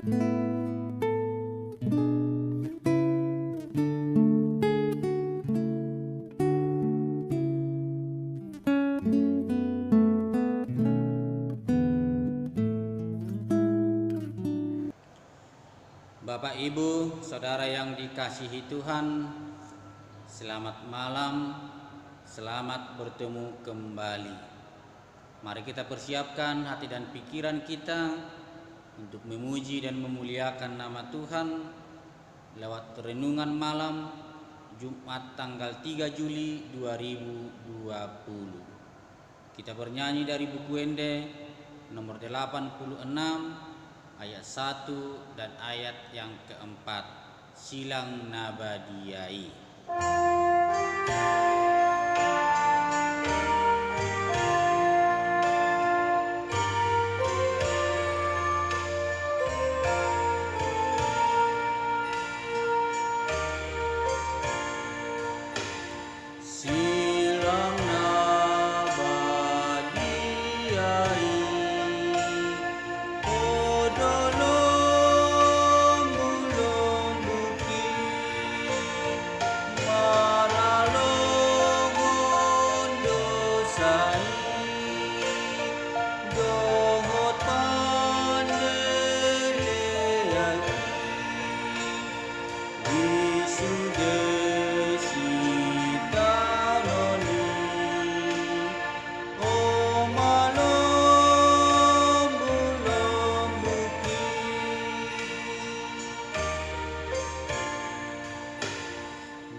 Bapak, Ibu, Saudara yang dikasihi Tuhan, selamat malam, selamat bertemu kembali. Mari kita persiapkan hati dan pikiran kita untuk memuji dan memuliakan nama Tuhan lewat renungan malam Jumat tanggal 3 Juli 2020. Kita bernyanyi dari buku Ende nomor 86 ayat 1 dan ayat yang keempat, Silang Nabadiai.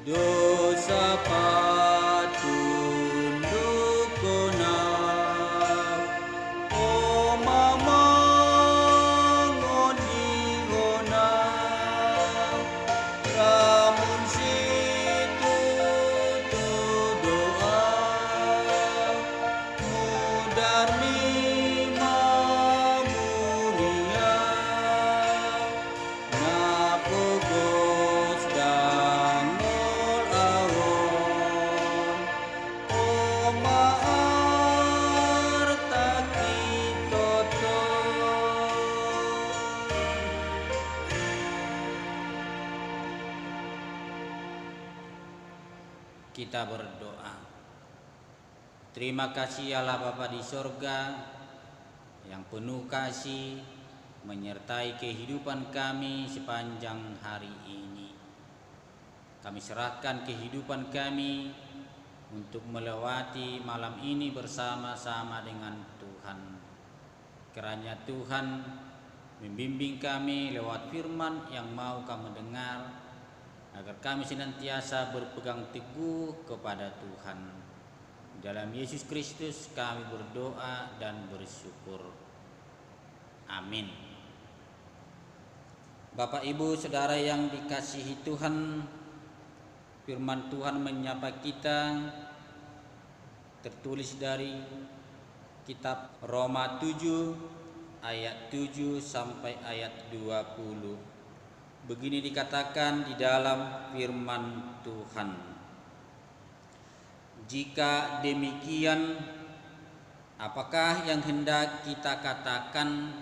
Dosa patunduk kona, o mama ngoni kona, ramun situ tu doa, mudar mima mulia, napogos dan kita berdoa. Terima kasih Allah Bapa di sorga yang penuh kasih menyertai kehidupan kami sepanjang hari ini. Kami serahkan kehidupan kami untuk melewati malam ini bersama-sama dengan Tuhan. Kiranya Tuhan membimbing kami lewat firman yang mau kami dengar, agar kami senantiasa berpegang teguh kepada Tuhan. Dalam Yesus Kristus kami berdoa dan bersyukur. Amin. Bapak, Ibu, Saudara yang dikasihi Tuhan, firman Tuhan menyapa kita tertulis dari kitab Roma 7 ayat 7 sampai ayat 20. Begini dikatakan di dalam firman Tuhan. Jika demikian, apakah yang hendak kita katakan?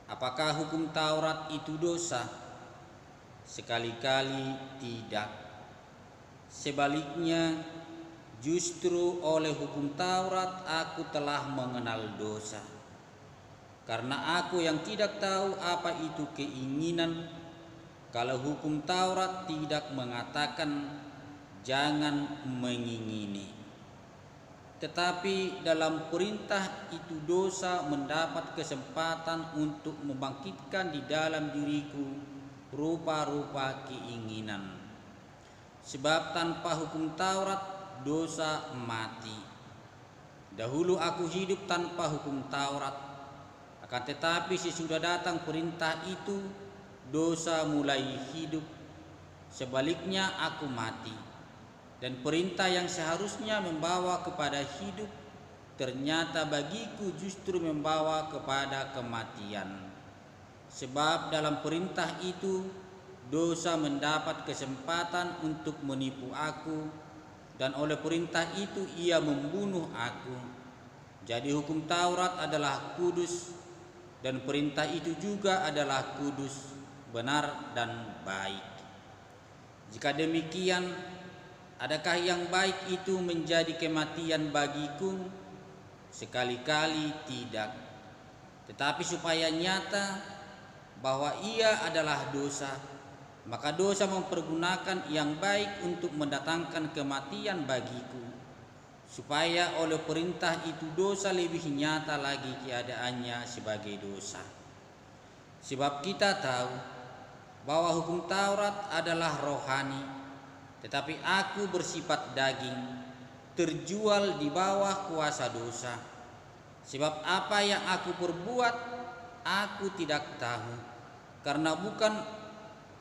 Apakah hukum Taurat itu dosa? Sekali-kali tidak. Sebaliknya, justru oleh hukum Taurat aku telah mengenal dosa. Karena aku yang tidak tahu apa itu keinginan, kalau hukum Taurat tidak mengatakan jangan mengingini. Tetapi dalam perintah itu dosa mendapat kesempatan untuk membangkitkan di dalam diriku rupa-rupa keinginan. Sebab tanpa hukum Taurat dosa mati. Dahulu aku hidup tanpa hukum Taurat, akan tetapi sesudah datang perintah itu, dosa mulai hidup. Sebaliknya aku mati. Dan perintah yang seharusnya membawa kepada hidup, ternyata bagiku justru membawa kepada kematian. Sebab dalam perintah itu, dosa mendapat kesempatan untuk menipu aku, dan oleh perintah itu ia membunuh aku. Jadi hukum Taurat adalah kudus, dan perintah itu juga adalah kudus, benar, dan baik. Jika demikian, adakah yang baik itu menjadi kematian bagiku? Sekali-kali tidak. Tetapi supaya nyata bahwa ia adalah dosa, maka dosa mempergunakan yang baik untuk mendatangkan kematian bagiku, supaya oleh perintah itu dosa lebih nyata lagi keadaannya sebagai dosa. Sebab kita tahu bahwa hukum Taurat adalah rohani, tetapi aku bersifat daging, terjual di bawah kuasa dosa. Sebab apa yang aku perbuat, aku tidak tahu, karena bukan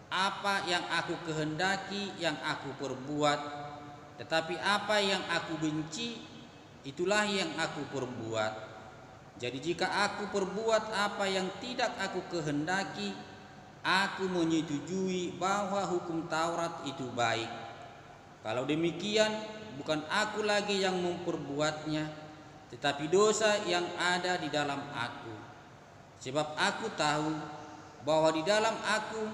apa yang aku kehendaki yang aku perbuat, tetapi apa yang aku benci, itulah yang aku perbuat. Jadi jika aku perbuat apa yang tidak aku kehendaki, aku menyetujui bahwa hukum Taurat itu baik. Kalau demikian, bukan aku lagi yang memperbuatnya, tetapi dosa yang ada di dalam aku. Sebab aku tahu bahwa di dalam aku,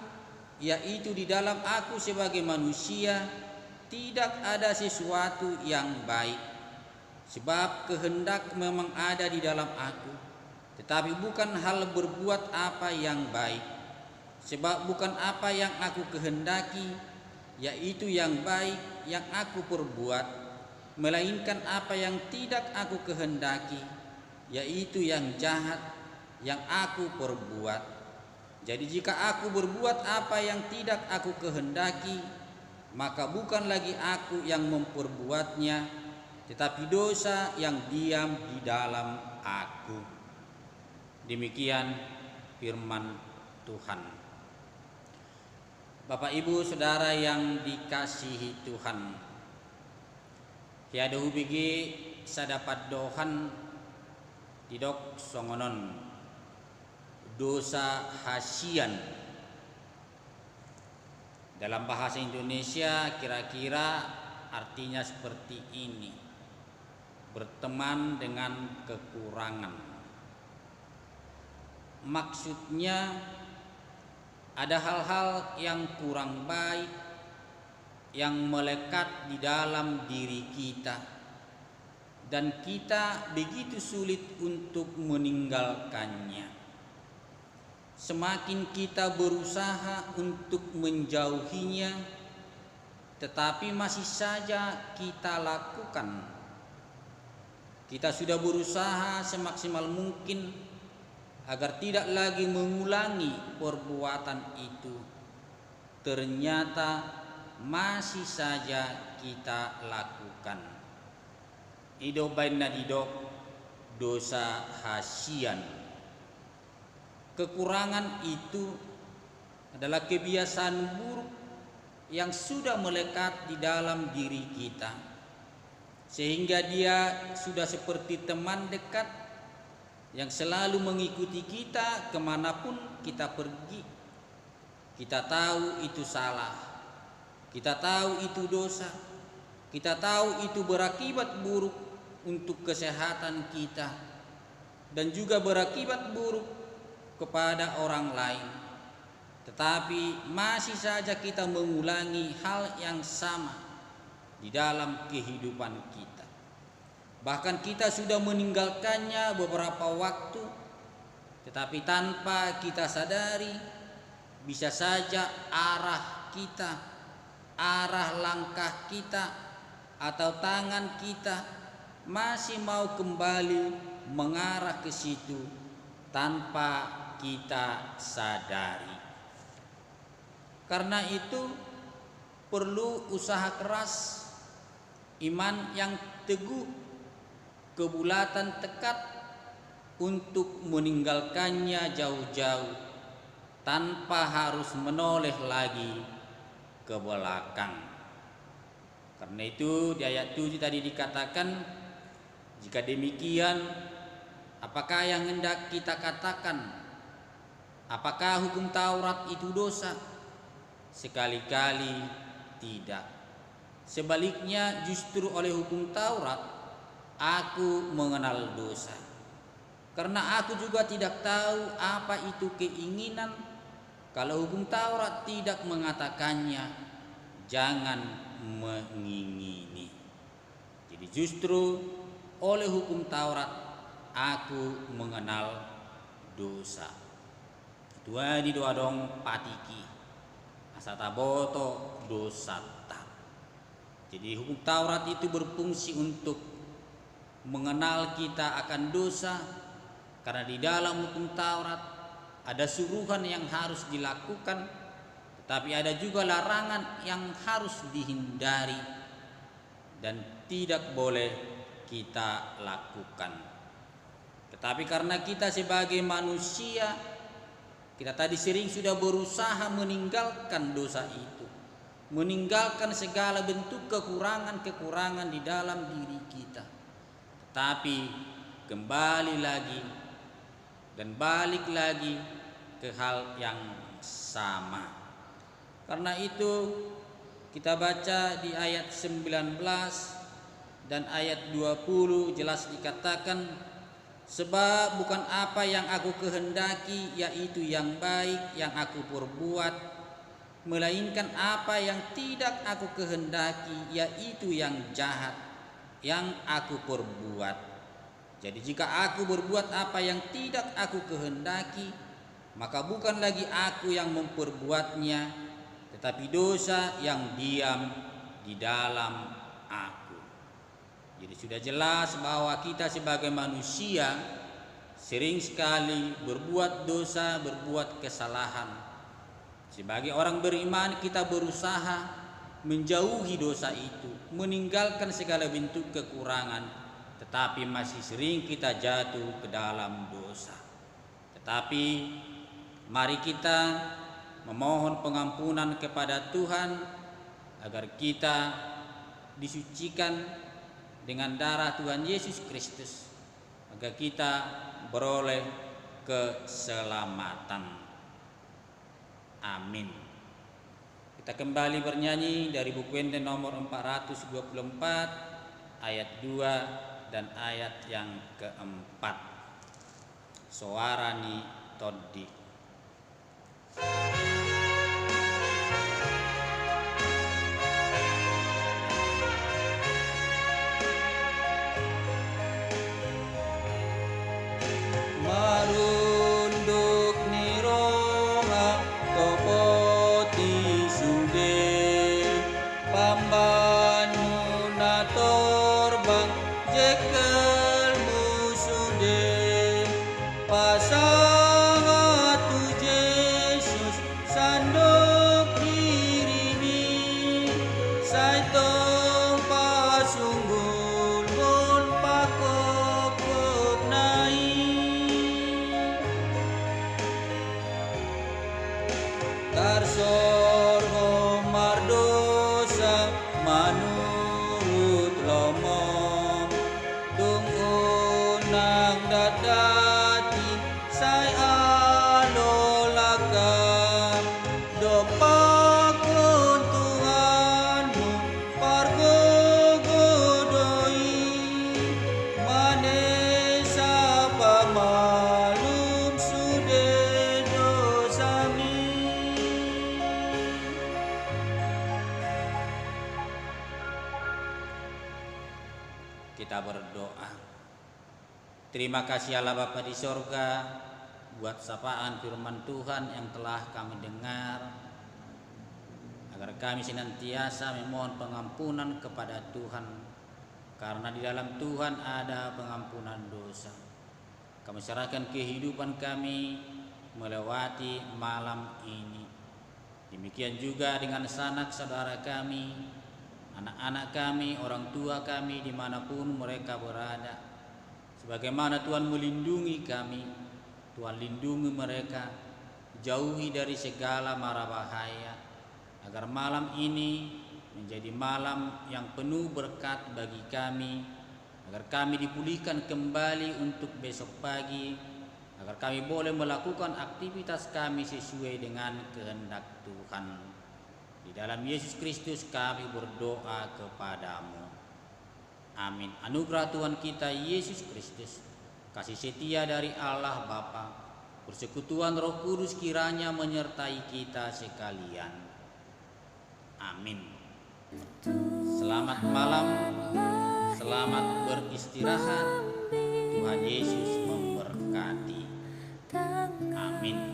yaitu di dalam aku sebagai manusia, tidak ada sesuatu yang baik. Sebab kehendak memang ada di dalam aku, tetapi bukan hal berbuat apa yang baik. Sebab bukan apa yang aku kehendaki, yaitu yang baik yang aku perbuat, melainkan apa yang tidak aku kehendaki, yaitu yang jahat yang aku perbuat. Jadi jika aku berbuat apa yang tidak aku kehendaki, maka bukan lagi aku yang memperbuatnya, tetapi dosa yang diam di dalam aku. Demikian firman Tuhan. Bapak Ibu Saudara yang dikasihi Tuhan, hiada hubigi sadapat dohan didok songonon dosa hasian. Dalam bahasa Indonesia kira-kira artinya seperti ini: berteman dengan kekurangan. Maksudnya ada hal-hal yang kurang baik yang melekat di dalam diri kita, dan kita begitu sulit untuk meninggalkannya. Semakin kita berusaha untuk menjauhinya, tetapi masih saja kita lakukan. Kita sudah berusaha semaksimal mungkin agar tidak lagi mengulangi perbuatan itu. Ternyata masih saja kita lakukan. Ido baina didok dosa hasian. Kekurangan itu adalah kebiasaan buruk yang sudah melekat di dalam diri kita, sehingga dia sudah seperti teman dekat yang selalu mengikuti kita kemanapun kita pergi. Kita tahu itu salah, kita tahu itu dosa, kita tahu itu berakibat buruk untuk kesehatan kita, dan juga berakibat buruk kepada orang lain, tetapi masih saja kita mengulangi hal yang sama di dalam kehidupan kita. Bahkan kita sudah meninggalkannya beberapa waktu, tetapi tanpa kita sadari, bisa saja arah kita, arah langkah kita, atau tangan kita masih mau kembali mengarah ke situ tanpa kita sadari. Karena itu perlu usaha keras, iman yang teguh, kebulatan tekad untuk meninggalkannya jauh-jauh tanpa harus menoleh lagi ke belakang. Karena itu di ayat 7 tadi dikatakan, jika demikian, apakah yang hendak kita katakan? Apakah hukum Taurat itu dosa? Sekali-kali tidak. Sebaliknya, justru oleh hukum Taurat aku mengenal dosa. Karena aku juga tidak tahu apa itu keinginan kalau hukum Taurat tidak mengatakannya, jangan mengingini. Jadi justru oleh hukum Taurat aku mengenal dosa. Tua di doa dong patiki asata boto dosata. Jadi hukum Taurat itu berfungsi untuk mengenal kita akan dosa, karena di dalam hukum Taurat ada suruhan yang harus dilakukan, tetapi ada juga larangan yang harus dihindari dan tidak boleh kita lakukan. Tetapi karena kita sebagai manusia, kita tadi sering sudah berusaha meninggalkan dosa itu, meninggalkan segala bentuk kekurangan-kekurangan di dalam diri kita. Tetapi kembali lagi dan balik lagi ke hal yang sama. Karena itu kita baca di ayat 19 dan ayat 20 jelas dikatakan, sebab bukan apa yang aku kehendaki yaitu yang baik yang aku perbuat, melainkan apa yang tidak aku kehendaki yaitu yang jahat yang aku perbuat. Jadi jika aku berbuat apa yang tidak aku kehendaki, maka bukan lagi aku yang memperbuatnya, tetapi dosa yang diam di dalam aku. Jadi sudah jelas bahwa kita sebagai manusia sering sekali berbuat dosa, berbuat kesalahan. Sebagai orang beriman kita berusaha menjauhi dosa itu, meninggalkan segala bentuk kekurangan, tetapi masih sering kita jatuh ke dalam dosa. Tetapi mari kita memohon pengampunan kepada Tuhan agar kita disucikan dengan darah Tuhan Yesus Kristus, agar kita beroleh keselamatan. Amin. Kita kembali bernyanyi dari buku Enten nomor 424 ayat 2 dan ayat yang keempat. Soarani Toddi. Marunduk niroha topoti sude, pambanu natorbang jekel musude, pasangatu Yesus sandok dirimi, saitong pasunggul gon pakokop nai. Tarsor homar dosa manurut lomong, tungunang dadati say alolaka, dopakon Tuhanmu pargogodoi, manesa pamalum sude dosami. Kita berdoa. Terima kasih Allah Bapa di sorga buat sapaan firman Tuhan yang telah kami dengar, agar kami senantiasa memohon pengampunan kepada Tuhan, karena di dalam Tuhan ada pengampunan dosa. Kami serahkan kehidupan kami melewati malam ini. Demikian juga dengan sanak saudara kami, anak-anak kami, orang tua kami dimanapun mereka berada. Sebagaimana Tuhan melindungi kami, Tuhan lindungi mereka, jauhi dari segala mara bahaya, agar malam ini menjadi malam yang penuh berkat bagi kami, agar kami dipulihkan kembali untuk besok pagi, agar kami boleh melakukan aktivitas kami sesuai dengan kehendak Tuhan. Di dalam Yesus Kristus kami berdoa kepadamu. Amin. Anugerah Tuhan kita Yesus Kristus, kasih setia dari Allah Bapa, persekutuan Roh Kudus kiranya menyertai kita sekalian. Amin. Selamat malam, selamat beristirahat. Tuhan Yesus memberkati. Amin.